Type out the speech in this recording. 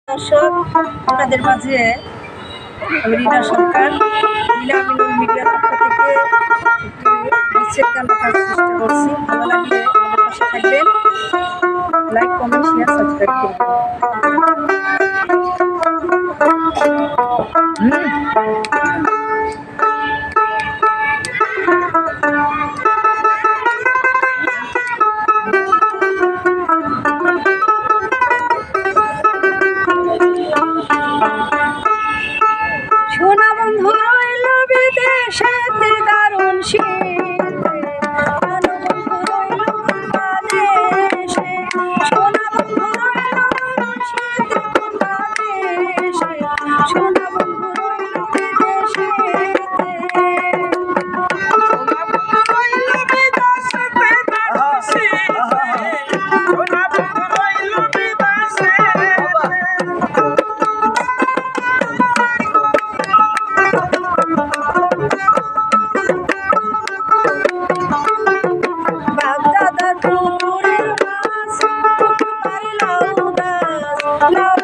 দর্শক, আপনাদের মাঝে আমি রিনা সরকার লীলা মিলন মিডিয়ার পক্ষ থেকে একটি বিচ্ছেদ গান রাখার চেষ্টা করছি। ভালো লাগলে আমাদের পাশে থাকবেন, লাইক কমেন্ট শেয়ার সাবস্ক্রাইব করবেন। সোনা বন্ধু রইল বিদেশেতে দারুণ শীতে, সোনা বন্ধু রইল বাংলাদেশে, সোনা বন্ধু রইল দারুণ শীতে বাংলাদেশে, সোনা বন্ধু রইল বিদেশেতে, সোনা বন্ধু রইল বিদেশেতে দারুণ শীতে, সোনা বন্ধু রইল বিদেশেতে। বাগদাদার পুকুরের মাছ, পুকুর লাউ গাছ, লাউ